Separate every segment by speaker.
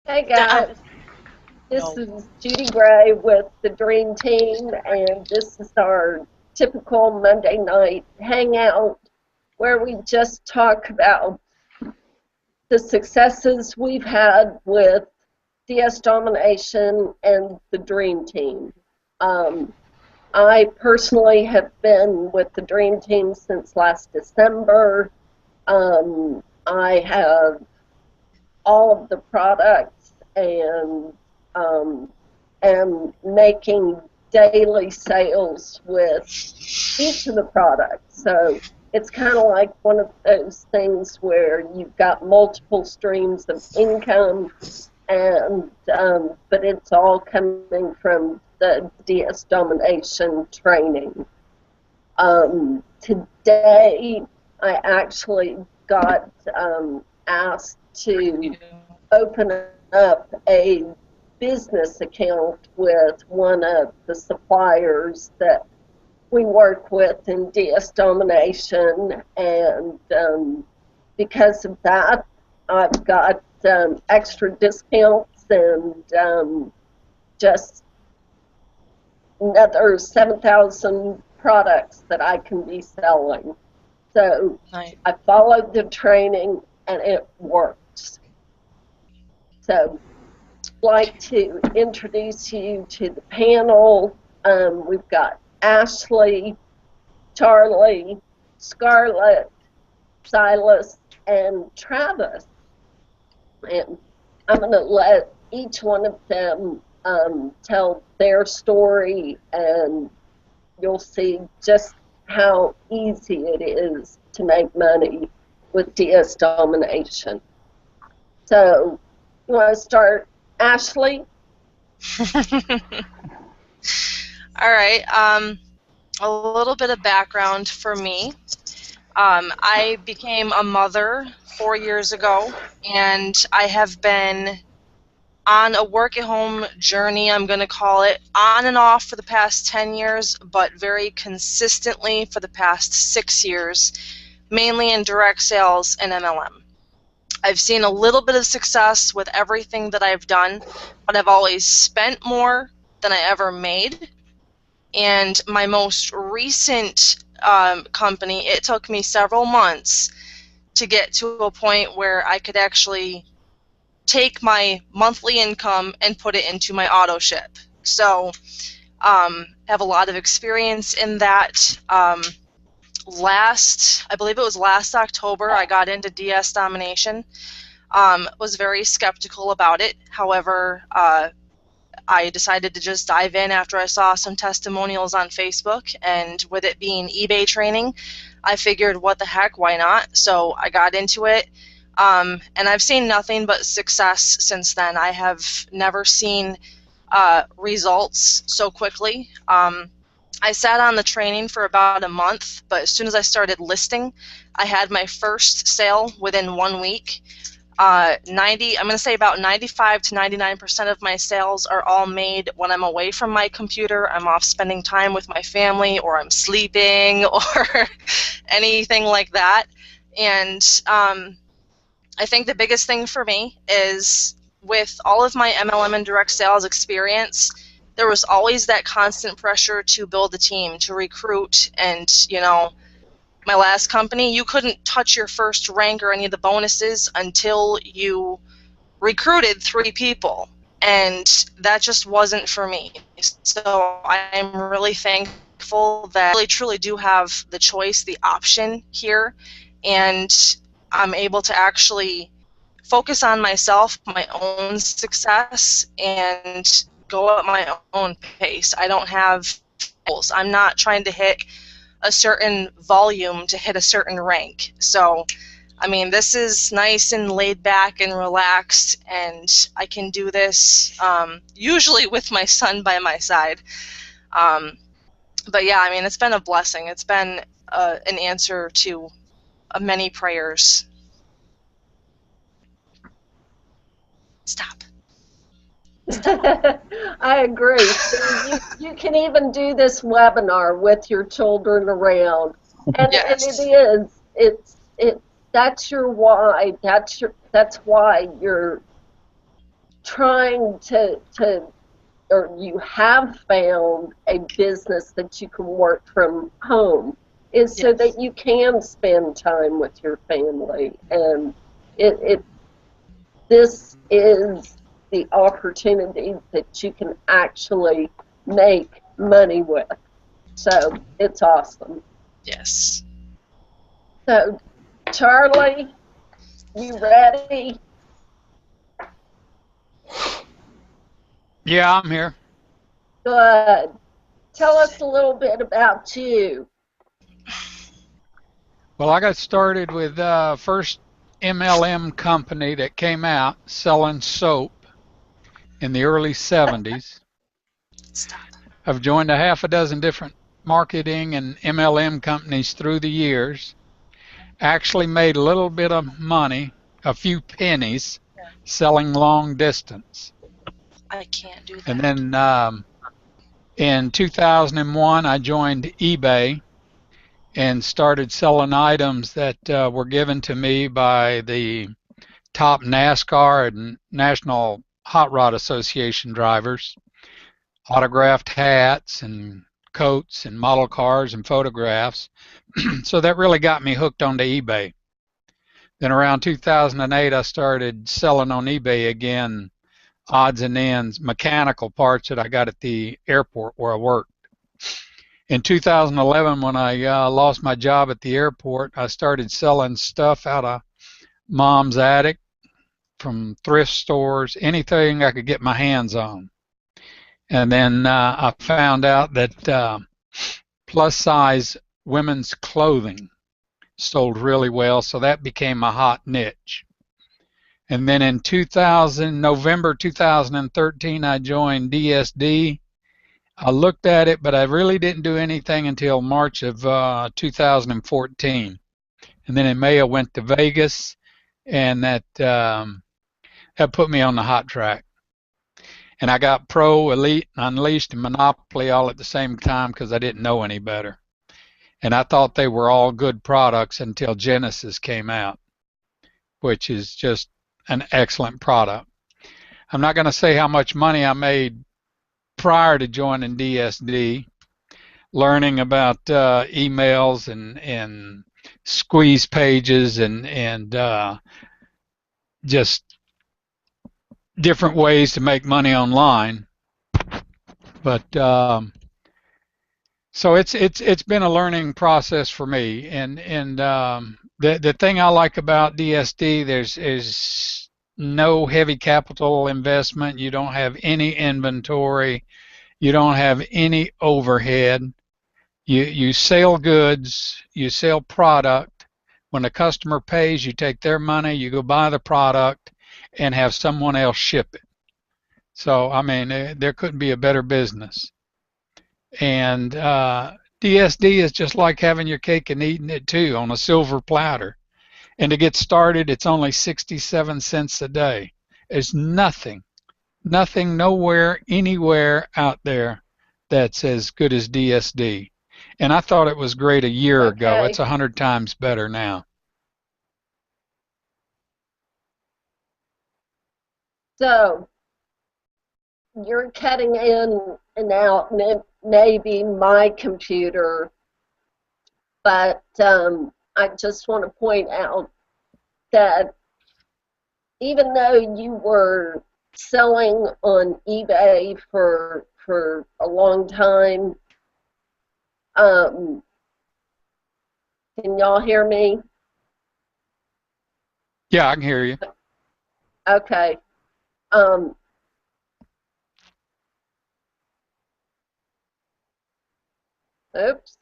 Speaker 1: Hey guys, this
Speaker 2: No.
Speaker 1: is Judy Gray with the Dream Team, and this is our typical Monday night hangout where we just talk about the successes we've had with DS Domination and the Dream Team. Um, I personally have been with the Dream Team since last December. I have all of the products um, and making daily sales with each of the products. So it's kind of like one of those things where you've got multiple streams of income, and but it's all coming from the DS domination training. Today, I actually got asked to open up a business account with one of the suppliers that we work with in DS Domination, and because of that, I've got extra discounts and just another 7,000 products that I can be selling. So
Speaker 2: Nice.
Speaker 1: I followed the training and it works. So I'd like to introduce you to the panel. We've got Ashley, Charlie, Scarlett, Silas, and Travis. And I'm going to let each one of them tell their story, and you'll see just how easy it is to make money with DS domination. So, you want to start, Ashley?
Speaker 2: All right. A little bit of background for me. I became a mother 4 years ago, and I have been on a work-at-home journey, I'm going to call it, on and off for the past 10 years, but very consistently for the past 6 years, mainly in direct sales and MLM. I've seen a little bit of success with everything that I've done, but I've always spent more than I ever made. And my most recent company, it took me several months to get to a point where I could actually take my monthly income and put it into my auto ship. So have a lot of experience in that. I believe it was last October, I got into DS Domination. Was very skeptical about it. However, I decided to just dive in after I saw some testimonials on Facebook, and with it being eBay training, I figured, what the heck, why not? So I got into it, and I've seen nothing but success since then. I have never seen results so quickly. I sat on the training for about a month, but as soon as I started listing, I had my first sale within 1 week. I'm going to say about 95 to 99% of my sales are all made when I'm away from my computer. I'm off spending time with my family, or I'm sleeping, or anything like that. And I think the biggest thing for me is, with all of my MLM and direct sales experience, there was always that constant pressure to build a team, to recruit, and, my last company, you couldn't touch your first rank or any of the bonuses until you recruited 3 people, and that just wasn't for me. So I'm really thankful that I really truly do have the choice, the option here, and I'm able to actually focus on myself, my own success, and go at my own pace. I don't have goals. I'm not trying to hit a certain volume to hit a certain rank. So, I mean, this is nice and laid back and relaxed, and I can do this usually with my son by my side. But yeah, I mean, it's been a blessing. It's been an answer to many prayers. Stop.
Speaker 1: I agree. See, you can even do this webinar with your children around, and
Speaker 2: Yes.
Speaker 1: that's your why. That's why you're trying to or you have found a business that you can work from home is so
Speaker 2: Yes.
Speaker 1: that you can spend time with your family. And it this is the opportunity that you can actually make money with. So it's awesome.
Speaker 2: Yes.
Speaker 1: So, Charlie, you ready?
Speaker 3: Yeah, I'm here.
Speaker 1: Good. Tell us a little bit about you.
Speaker 3: Well, I got started with first MLM company that came out selling soap in the early 70s.
Speaker 2: Stop.
Speaker 3: I've joined a half a dozen different marketing and MLM companies through the years. Actually made a little bit of money, a few pennies, selling long distance.
Speaker 2: I can't do
Speaker 3: And
Speaker 2: that.
Speaker 3: then in 2001, I joined eBay and started selling items that were given to me by the top NASCAR and National Hot Rod Association drivers, autographed hats and coats and model cars and photographs. So that really got me hooked onto eBay. Then around 2008, I started selling on eBay again, odds and ends, mechanical parts that I got at the airport where I worked. In 2011, when I lost my job at the airport, I started selling stuff out of mom's attic, from thrift stores, anything I could get my hands on. And then I found out that plus size women's clothing sold really well, so that became a hot niche. And then in November 2013, I joined DSD. I looked at it, but I really didn't do anything until March of 2014. And then in May, I went to Vegas, and that put me on the hot track. And I got Pro, Elite, Unleashed, and Monopoly all at the same time because I didn't know any better. And I thought they were all good products until Genesis came out, which is just an excellent product. I'm not going to say how much money I made prior to joining DSD, learning about emails and squeeze pages and just different ways to make money online. But so it's been a learning process for me, and the thing I like about DSD there's is no heavy capital investment. You don't have any inventory. You don't have any overhead. You sell goods. You sell product. When the customer pays, you take their money. You go buy the product and have someone else ship it. So I mean, there couldn't be a better business. And DSD is just like having your cake and eating it too on a silver platter. And to get started, it's only 67 cents a day. There's nothing, nowhere, anywhere out there that's as good as DSD. And I thought it was great a year ago. It's
Speaker 1: Okay.
Speaker 3: 100 times better now.
Speaker 1: So you're cutting in and out, maybe my computer, but I just want to point out that even though you were selling on eBay for a long time, um, can y'all hear me?
Speaker 3: Yeah, I can hear you.
Speaker 1: Okay. Um, oops.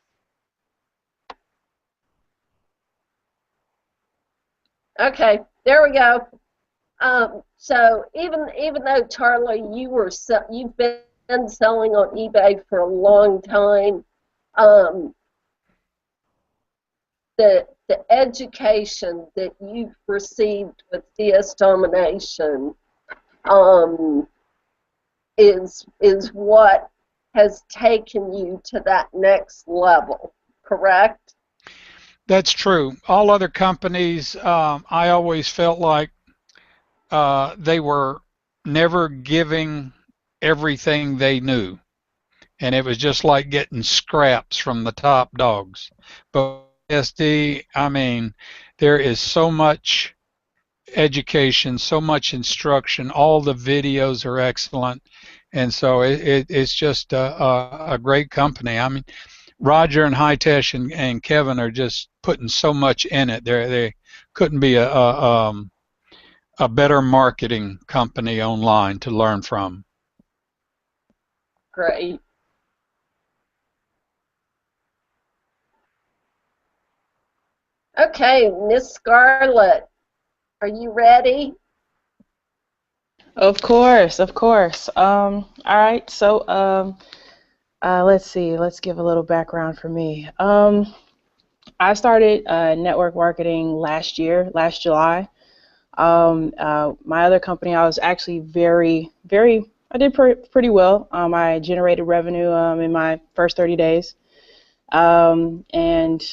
Speaker 1: Okay, there we go. So even though Charlie, you've been selling on eBay for a long time, um, the education that you've received with DS domination um, is what has taken you to that next level, correct?
Speaker 3: That's true. All other companies, I always felt like they were never giving everything they knew. And it was just like getting scraps from the top dogs. But SD, I mean, there is so much education, so much instruction. All the videos are excellent, and so it's just a great company. I mean, Roger and Hitesh and Kevin are just putting so much in it. They couldn't be a better marketing company online to learn from.
Speaker 1: Great. Okay, Miss Scarlett, are you ready?
Speaker 4: Of course, of course. All right, so let's see. Let's give a little background for me. I started network marketing last year, last July. My other company, I was actually I did pretty well. I generated revenue in my first 30 days. And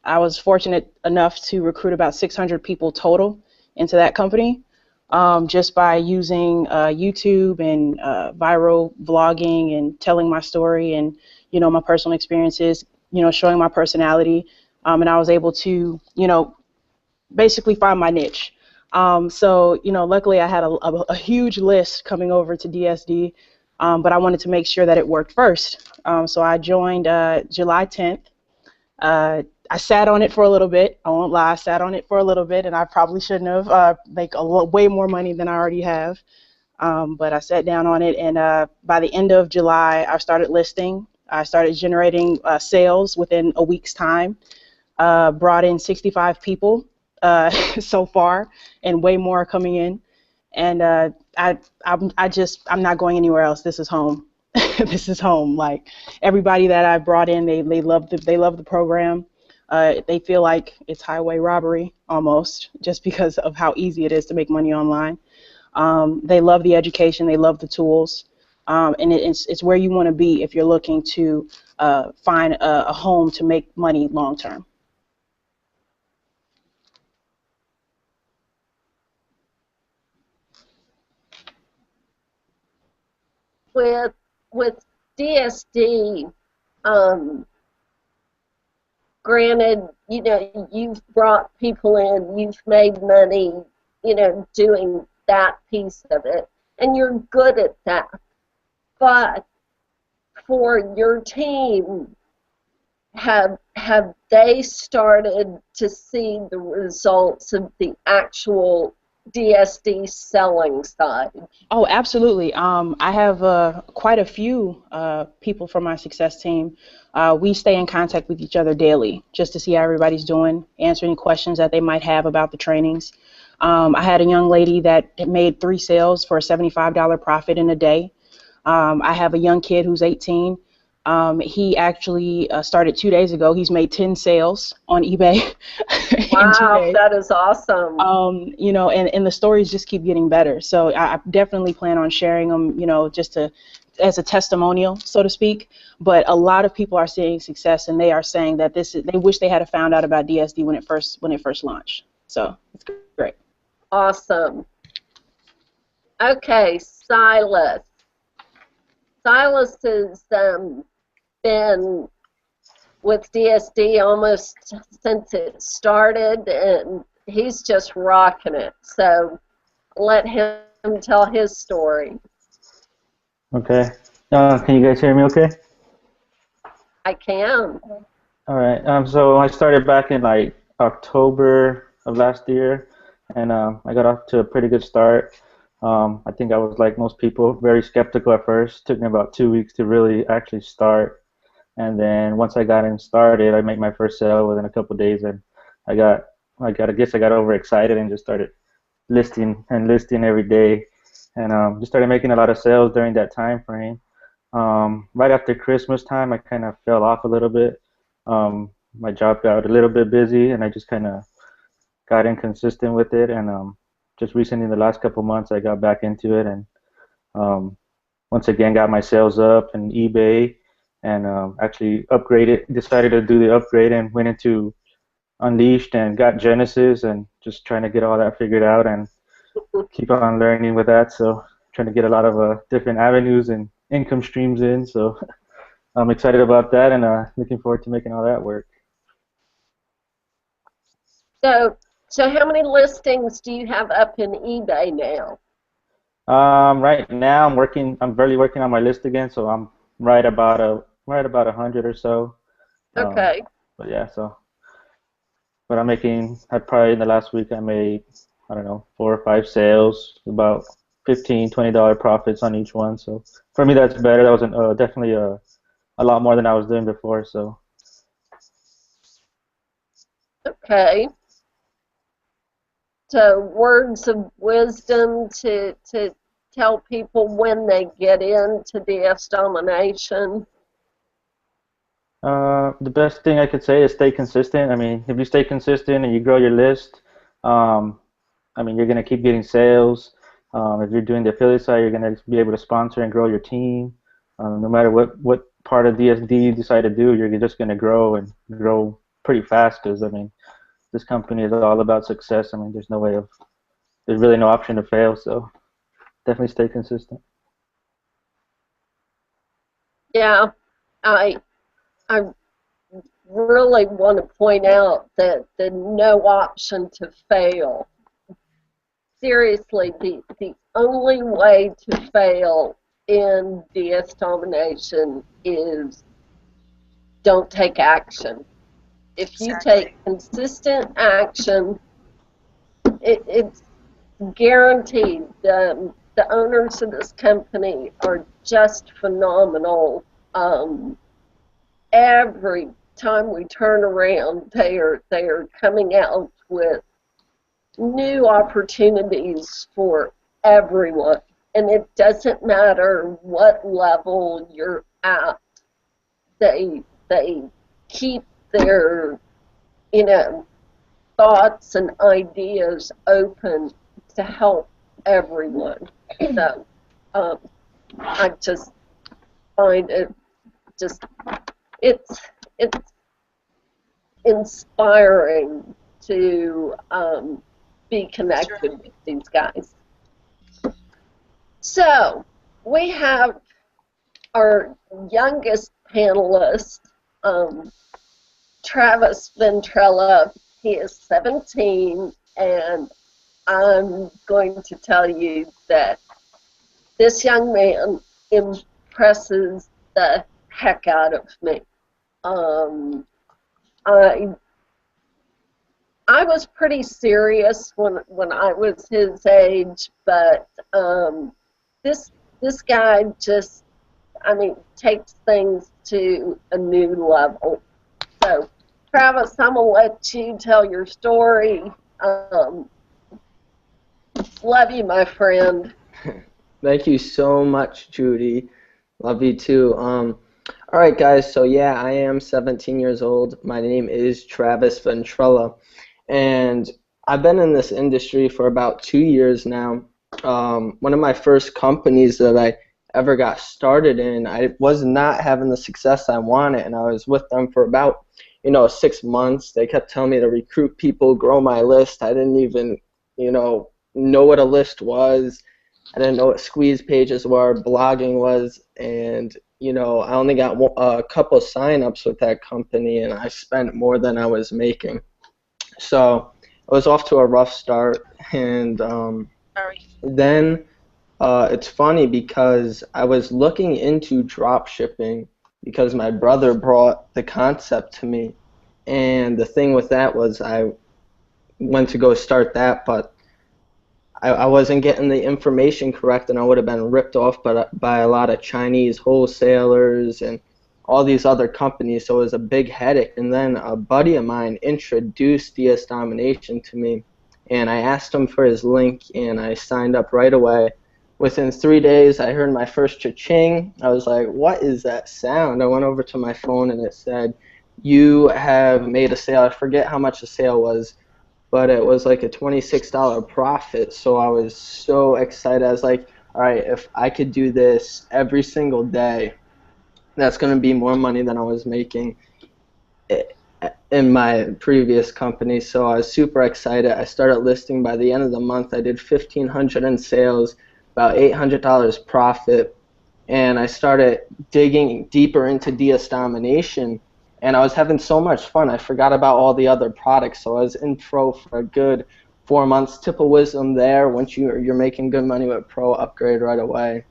Speaker 4: I was fortunate enough to recruit about 600 people total into that company, just by using YouTube and viral vlogging and telling my story and, my personal experiences, showing my personality. And I was able to, basically find my niche. So, luckily I had a huge list coming over to DSD, but I wanted to make sure that it worked first. So I joined July 10th. I sat on it for a little bit. I won't lie, I sat on it for a little bit, and I probably shouldn't have. Make way more money than I already have. But I sat down on it, and by the end of July, I started listing. I started generating sales within a week's time. Brought in 65 people so far, and way more coming in. And I'm not going anywhere else. This is home. This is home. Like, everybody that I brought in, they love the program. They feel like it's highway robbery almost, just because of how easy it is to make money online. They love the education. They love the tools. And it's where you want to be if you're looking to find a home to make money long term.
Speaker 1: With DSD, granted, you've brought people in, you've made money, doing that piece of it, and you're good at that. But for your team, have they started to see the results of the actual DSD selling side?
Speaker 4: Oh, absolutely. I have quite a few people from my success team. We stay in contact with each other daily just to see how everybody's doing, answering questions that they might have about the trainings. I had a young lady that made 3 sales for a $75 profit in a day. I have a young kid who's 18. He actually started 2 days ago. He's made 10 sales on eBay in 2
Speaker 1: Wow,
Speaker 4: days.
Speaker 1: that is awesome.
Speaker 4: And the stories just keep getting better. So I definitely plan on sharing them, just as a testimonial, so to speak. But a lot of people are seeing success, and they are saying that they wish they had found out about DSD when it first launched. So it's great.
Speaker 1: Awesome. Okay, Silas. Silas has been with DSD almost since it started, and he's just rocking it. So let him tell his story.
Speaker 5: Okay. Can you guys hear me okay?
Speaker 1: I can.
Speaker 5: All right. So I started back in like October of last year, and I got off to a pretty good start. I think I was like most people, very skeptical at first. It took me about 2 weeks to really actually start. And then once I got in started, I made my first sale within a couple of days, and I guess I got overexcited and just started listing every day, and just started making a lot of sales during that time frame. Right after Christmas time, I kind of fell off a little bit. My job got a little bit busy, and I just kind of got inconsistent with it. And just recently, in the last couple months, I got back into it, and once again got my sales up in eBay, and actually decided to do the upgrade, and went into Unleashed and got Genesis, and just trying to get all that figured out and keep on learning with that. So trying to get a lot of different avenues and income streams in. So I'm excited about that, and looking forward to making all that work.
Speaker 1: So how many listings do you have up in eBay now?
Speaker 5: Right now I'm barely working on my list again, so I'm right about 100 or so.
Speaker 1: Okay.
Speaker 5: But yeah, but I probably in the last week I made, I don't know, 4 or 5 sales, about $15-20 profits on each one. So for me that's better. That was definitely a lot more than I was doing before. So
Speaker 1: Okay. So words of wisdom to tell people when they get into DS domination.
Speaker 5: the best thing I could say is stay consistent. I mean, if you stay consistent and you grow your list, um, I mean, you're gonna keep getting sales. If you're doing the affiliate side, you're gonna be able to sponsor and grow your team. No matter what part of DSD you decide to do, you're just gonna grow and grow pretty fast. Because I mean, this company is all about success. I mean, there's really no option to fail. So definitely stay consistent.
Speaker 1: Yeah, I I really want to point out that the no option to fail. Seriously, the only way to fail in DS domination is don't take action. If you
Speaker 2: Exactly.
Speaker 1: take consistent action, it's guaranteed. The owners of this company are just phenomenal. Every time we turn around, they are coming out with new opportunities for everyone. And it doesn't matter what level you're at. They keep their, thoughts and ideas open to help everyone. So I just find it just it's inspiring to be connected with these guys. So we have our youngest panelist, Travis Ventrella. He is 17, and I'm going to tell you that this young man impresses the heck out of me. I was pretty serious when I was his age, but this guy just, takes things to a new level. So, Travis, I'm gonna let you tell your story. Love you, my friend.
Speaker 6: Thank you so much, Judy. Love you too. All right, guys. So yeah, I am 17 years old. My name is Travis Ventrella, and I've been in this industry for about 2 years now. One of my first companies that I ever got started in, I was not having the success I wanted, and I was with them for about 6 months. They kept telling me to recruit people, grow my list. I didn't even know what a list was. I didn't know what squeeze pages were, blogging was, and I only got a couple sign-ups with that company, and I spent more than I was making. So I was off to a rough start, and then it's funny because I was looking into drop shipping because my brother brought the concept to me, and the thing with that was I went to go start that, but I wasn't getting the information correct, and I would have been ripped off by a lot of Chinese wholesalers and all these other companies, so it was a big headache. And then a buddy of mine introduced DS Domination to me, and I asked him for his link, and I signed up right away. Within 3 days, I heard my first cha-ching. I was like, what is that sound? I went over to my phone, and it said, you have made a sale. I forget how much the sale was, but it was like a $26 profit. So I was so excited. I was like, all right, if I could do this every single day, that's going to be more money than I was making in my previous company. So I was super excited. I started listing by the end of the month. I did 1,500 in sales. about $800 profit, and I started digging deeper into DS domination, and I was having so much fun. I forgot about all the other products, so I was in pro for a good 4 months. Tip of wisdom there: once you're making good money with pro, upgrade right away.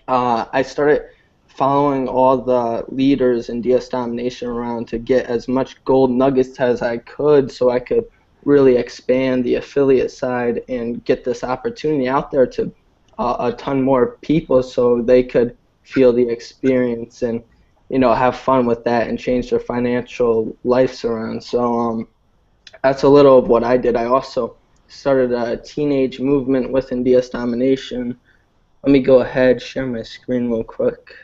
Speaker 6: I started following all the leaders in DS domination around to get as much gold nuggets as I could, so I could really expand the affiliate side and get this opportunity out there to a ton more people, so they could feel the experience and have fun with that and change their financial lives around. So that's a little of what I did. I also started a teenage movement within DS domination. Let me go ahead, share my screen real quick.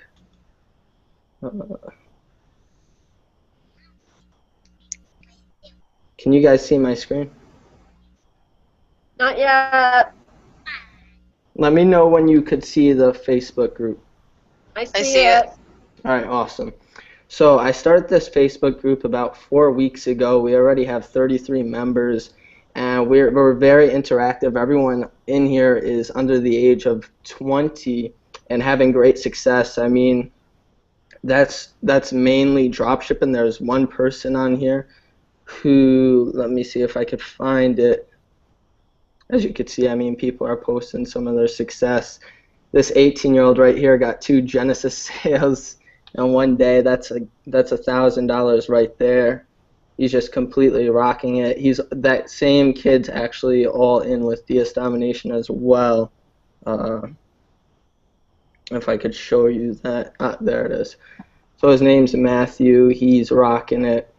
Speaker 6: Can you guys see my screen?
Speaker 1: Not yet.
Speaker 6: Let me know when you could see the Facebook group.
Speaker 1: I
Speaker 2: I
Speaker 1: see
Speaker 2: see it.
Speaker 6: All right, awesome. So I started this Facebook group about 4 weeks ago. We already have 33 members, and we're very interactive. Everyone in here is under the age of 20 and having great success. I mean, that's mainly dropshipping. There's one person on here who, let me see if I could find it. As you can see, I mean, people are posting some of their success. This 18-year-old right here got 2 Genesis sales in one day. That's $1,000 right there. He's just completely rocking it. That same kid's actually all in with DS domination as well. If I could show you that, there it is. So his name's Matthew. He's rocking it,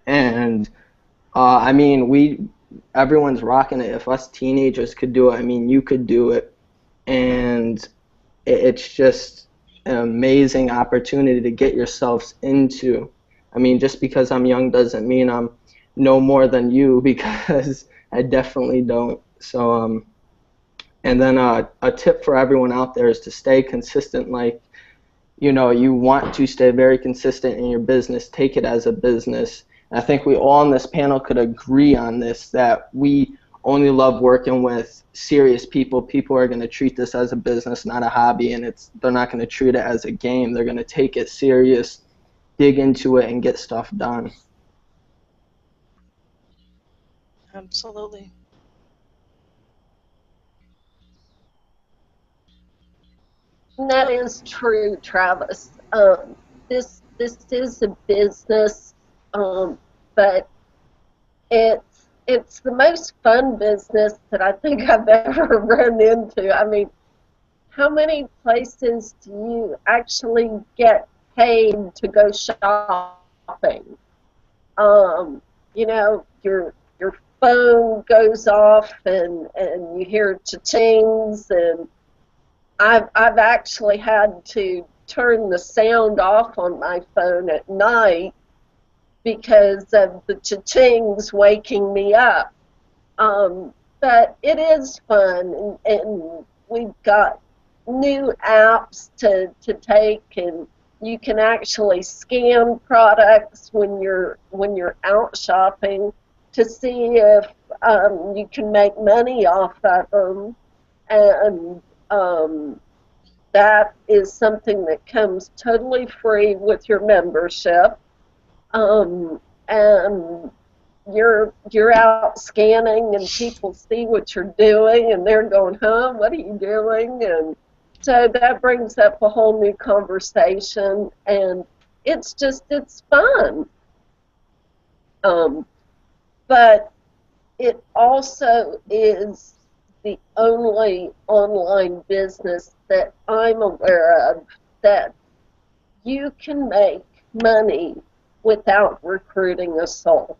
Speaker 6: and I mean, everyone's rocking it. If us teenagers could do it, I mean, you could do it. And it's just an amazing opportunity to get yourselves into. I mean, just because I'm young doesn't mean I'm no more than you, because I definitely don't. So, and then a tip for everyone out there is to stay consistent. Like, you want to stay very consistent in your business. Take it as a business. I think we all on this panel could agree on this, that we only love working with serious people. People are going to treat this as a business, not a hobby, and they're not going to treat it as a game. They're going to take it serious, dig into it, and get stuff done.
Speaker 2: Absolutely.
Speaker 1: And that is true, Travis. This is a business, but it's the most fun business that I think I've ever run into. I mean, how many places do you actually get paid to go shopping? Your phone goes off and you hear cha-chings, and I've actually had to turn the sound off on my phone at night because of the cha-chings waking me up. But it is fun, and we've got new apps to take, and you can actually scan products when you're out shopping to see if you can make money off of them, and that is something that comes totally free with your membership. And you're out scanning, and people see what you're doing, and they're going, "Huh, what are you doing?" And so that brings up a whole new conversation, and it's fun. But it also is the only online business that I'm aware of that you can make money without recruiting a soul.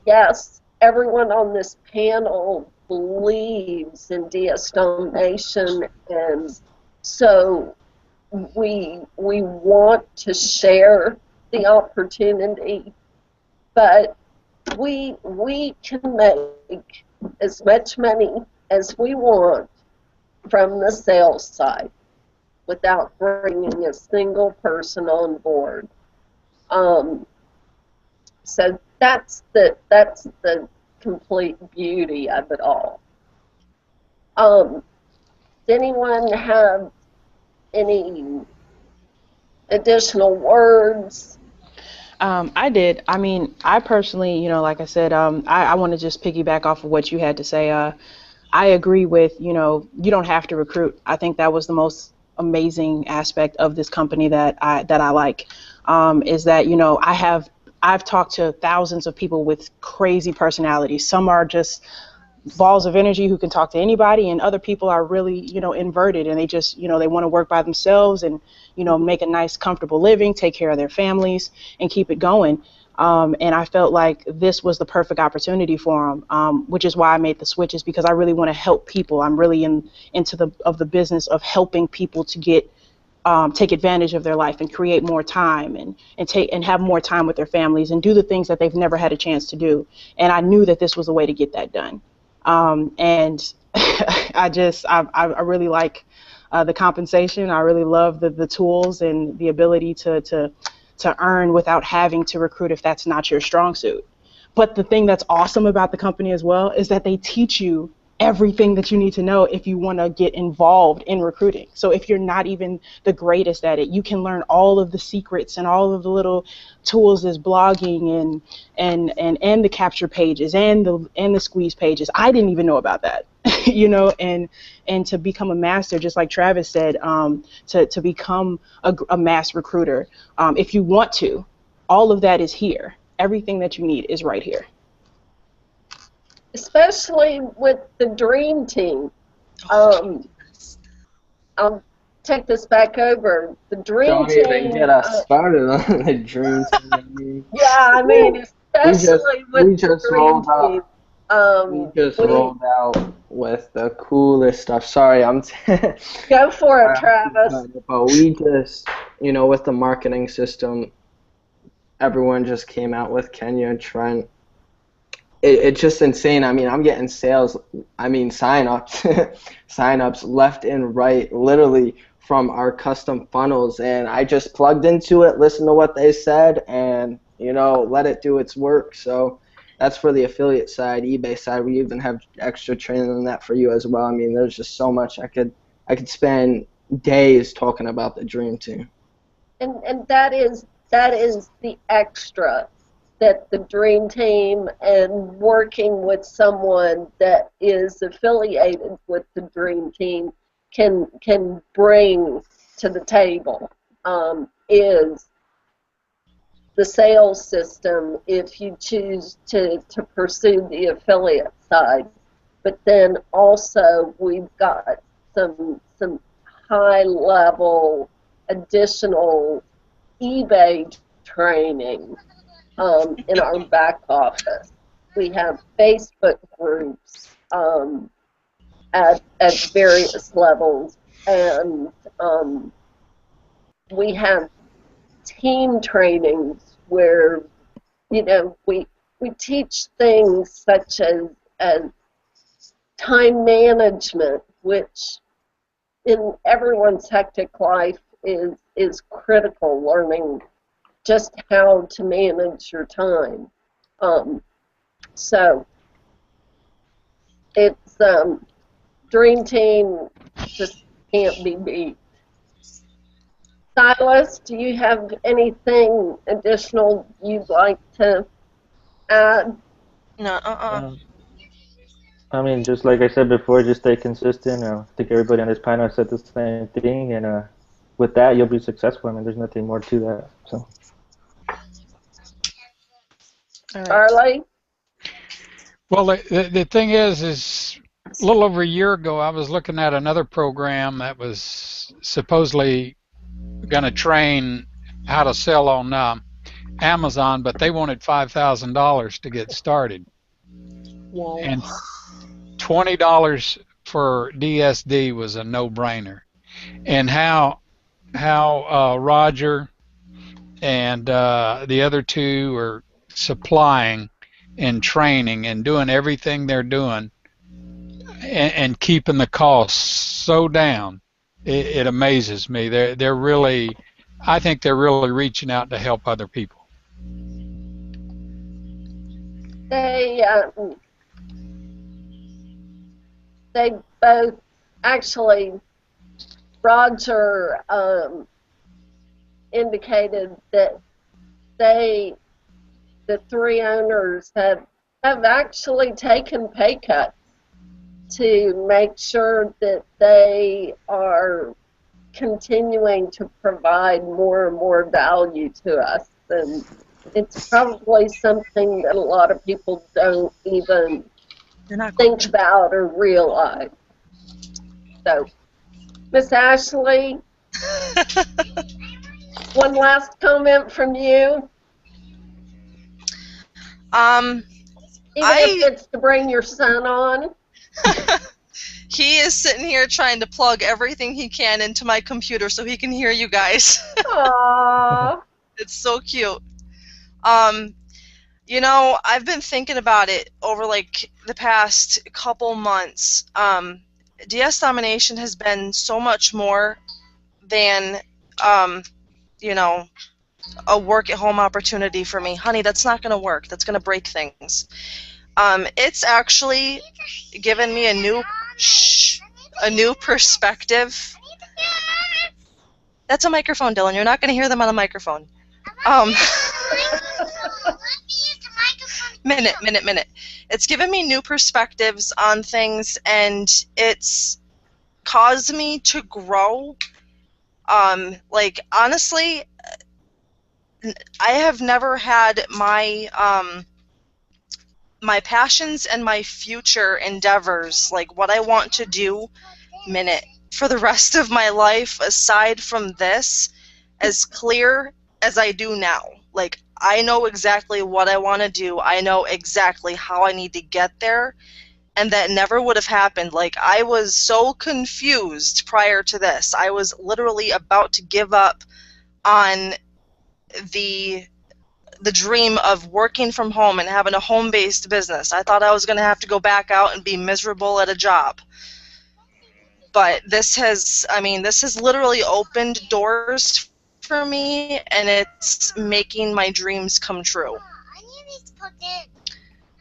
Speaker 1: Yes, everyone on this panel believes in DS domination, and so we want to share the opportunity, but we can make as much money as we want from the sales side without bringing a single person on board. So that's the complete beauty of it all. Does anyone have any additional words?
Speaker 4: I did. I mean, I personally, like I said, I want to just piggyback off of what you had to say. I agree with, you don't have to recruit. I think that was the most amazing aspect of this company that I like, is that, I've talked to thousands of people with crazy personalities. Some are just balls of energy who can talk to anybody, and other people are really, inverted, and they just, they want to work by themselves and, make a nice comfortable living, take care of their families, and keep it going. And I felt like this was the perfect opportunity for them, which is why I made the switches, because I really want to help people. I'm really into the business of helping people to get, take advantage of their life and create more time, and have more time with their families and do the things that they've never had a chance to do. And I knew that this was a way to get that done. And I really like the compensation. I really love the tools and the ability to earn without having to recruit if that's not your strong suit. But the thing that's awesome about the company as well is that they teach you everything that you need to know if you want to get involved in recruiting. So if you're not even the greatest at it, you can learn all of the secrets and all of the little tools as blogging and the capture pages and the squeeze pages. I didn't even know about that. And to become a master, just like Travis said, to become a mass recruiter, if you want to, all of that is here. Everything that you need is right here.
Speaker 1: Especially with the dream team. I'll take this back over. The dream
Speaker 6: Don't
Speaker 1: team.
Speaker 6: even get us started on the dream team.
Speaker 1: Yeah, I mean, especially
Speaker 6: we
Speaker 1: with the
Speaker 6: just
Speaker 1: dream
Speaker 6: rolled up.
Speaker 1: team.
Speaker 6: Rolled out with the coolest stuff. Sorry,
Speaker 1: Go for it, Travis.
Speaker 6: but we just, with the marketing system, everyone just came out with Kenya and Trent. It's just insane. I mean, I'm getting sign-ups, sign-ups left and right, literally from our custom funnels. And I just plugged into it, listened to what they said, and, let it do its work. So that's for the affiliate side. eBay side, we even have extra training on that for you as well. I mean, there's just so much. I could spend days talking about the dream team.
Speaker 1: And that is the extra that the dream team and working with someone that is affiliated with the dream team can bring to the table, is the sales system if you choose to pursue the affiliate side. But then also we've got some high level additional eBay training in our back office. We have Facebook groups at various levels, and we have team trainings where we teach things such as time management, which in everyone's hectic life is critical, learning just how to manage your time. So it's Dream Team just can't be beat. Silas, do you have anything additional you'd like to add?
Speaker 2: No,
Speaker 5: I mean, just like I said before, just stay consistent. I think everybody on this panel said the same thing, and with that, you'll be successful. I mean, there's nothing more to that. So.
Speaker 2: All right.
Speaker 1: Arlie?
Speaker 3: Well, the thing is a little over a year ago, I was looking at another program that was supposedly going to train how to sell on Amazon, but they wanted $5,000 to get started.
Speaker 2: Whoa.
Speaker 3: And $20 for DSD was a no-brainer. And how Roger and the other two are supplying and training and doing everything they're doing and keeping the costs so down, it amazes me. They're really, I think they're really reaching out to help other people.
Speaker 1: they both actually, Roger indicated that they, the three owners, have actually taken pay cuts to make sure that they are continuing to provide more and more value to us. And it's probably something that a lot of people don't even think about or realize. So, Miss Ashley, one last comment from you. Even if it's to bring your son on.
Speaker 2: He is sitting here trying to plug everything he can into my computer so he can hear you guys.
Speaker 1: Aww.
Speaker 2: It's so cute. You know, I've been thinking about it over like the past couple months. DS domination has been so much more than, you know, a work-at-home opportunity for me. Honey, that's not going to work. That's going to break things. It's actually given me a new perspective. That's a microphone, Dylan. You're not going to hear them on a microphone. Minute. It's given me new perspectives on things, and it's caused me to grow. Like, honestly, I have never had my my passions and my future endeavors, like what I want to do, for the rest of my life, aside from this, as clear as I do now. Like, I know exactly what I want to do. I know exactly how I need to get there, and that never would have happened. Like, I was so confused prior to this. I was literally about to give up on the dream of working from home and having a home-based business. I thought I was going to have to go back out and be miserable at a job. But this has literally opened doors for me, and it's making my dreams come true.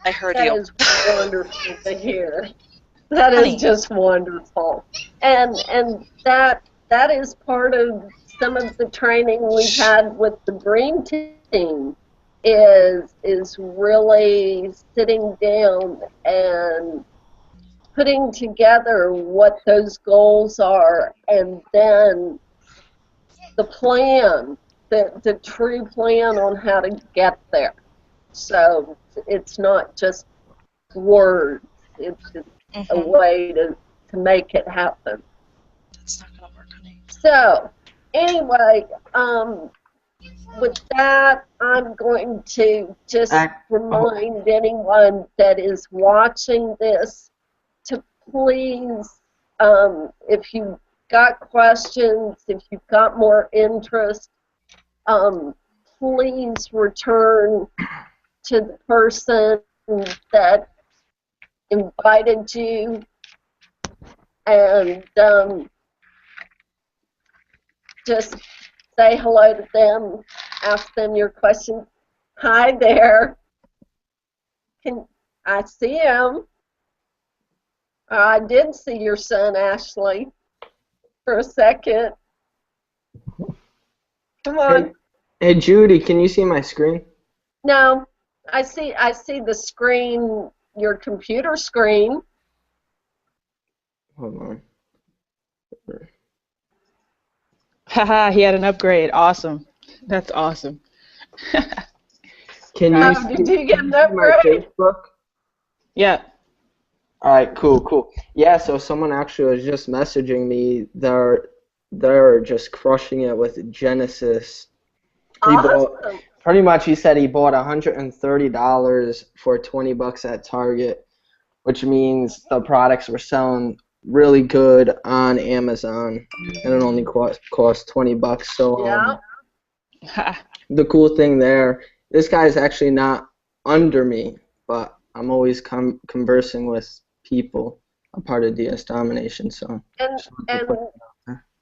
Speaker 2: I heard you.
Speaker 1: That is wonderful to hear. That is just wonderful. And that is part of some of the training we've had with the Dream Team, is really sitting down and putting together what those goals are, and then the plan, the true plan on how to get there. So it's not just words, it's a way to make it happen.
Speaker 2: That's not going to work, honey.
Speaker 1: So, anyway, with that, I'm going to just remind anyone that is watching this to please, if you've got questions, if you've got more interest, please return to the person that invited you, and just say hello to them, ask them your questions. Hi there. I see him. I did see your son, Ashley, for a second. Come on.
Speaker 6: Hey, Judy, can you see my screen?
Speaker 1: No, I see the screen, your computer screen.
Speaker 6: Hold on.
Speaker 4: Haha, he had an upgrade. Awesome. That's awesome.
Speaker 6: Can you
Speaker 1: did you get an
Speaker 6: my
Speaker 1: upgrade?
Speaker 6: Facebook?
Speaker 4: Yeah.
Speaker 6: All right, cool. Yeah, so someone actually was just messaging me. They're just crushing it with Genesis.
Speaker 1: Awesome.
Speaker 6: Pretty much, he said he bought $130 for $20 at Target, which means the products were selling really good on Amazon, and it only cost $20. So
Speaker 1: Yeah.
Speaker 6: The cool thing there, this guy's actually not under me, but I'm always conversing with people, a part of DS Domination. So
Speaker 1: and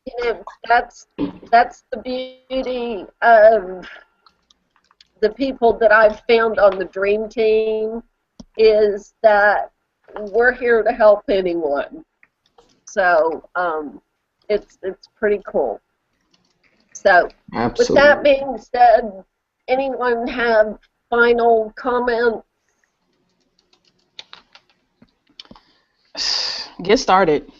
Speaker 1: you know, that's the beauty of the people that I've found on the Dream Team, is that we're here to help anyone. So it's pretty cool. So with that
Speaker 6: Absolutely.
Speaker 1: being said, anyone have final comments?
Speaker 4: Get started.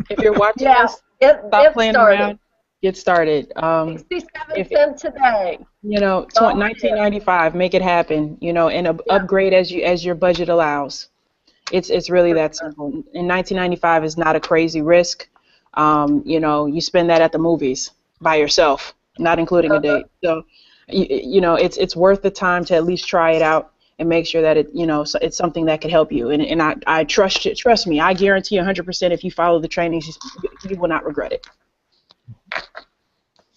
Speaker 4: If you're watching
Speaker 1: Yeah,
Speaker 4: this, stop
Speaker 1: get
Speaker 4: playing
Speaker 1: started.
Speaker 4: around. Get started.
Speaker 1: 67
Speaker 4: If
Speaker 1: cents a day.
Speaker 4: you know,
Speaker 1: All it is.
Speaker 4: 1995, make it happen. You know, and
Speaker 1: Yeah.
Speaker 4: upgrade as your budget allows. It's really that simple. And 1995 is not a crazy risk. You know, you spend that at the movies by yourself, not including a
Speaker 1: Uh-huh.
Speaker 4: date. So, you know, it's worth the time to at least try it out and make sure that it's something that could help you. And I trust you. Trust me. I guarantee 100% if you follow the trainings, you will not regret it.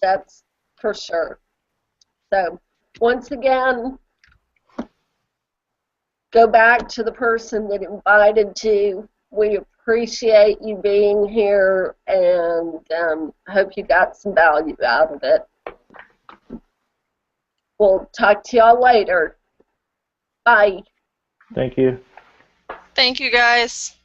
Speaker 1: That's for sure. So once again, go back to the person that invited you. We appreciate you being here and hope you got some value out of it. We'll talk to y'all later. Bye.
Speaker 5: Thank you.
Speaker 2: Thank you, guys.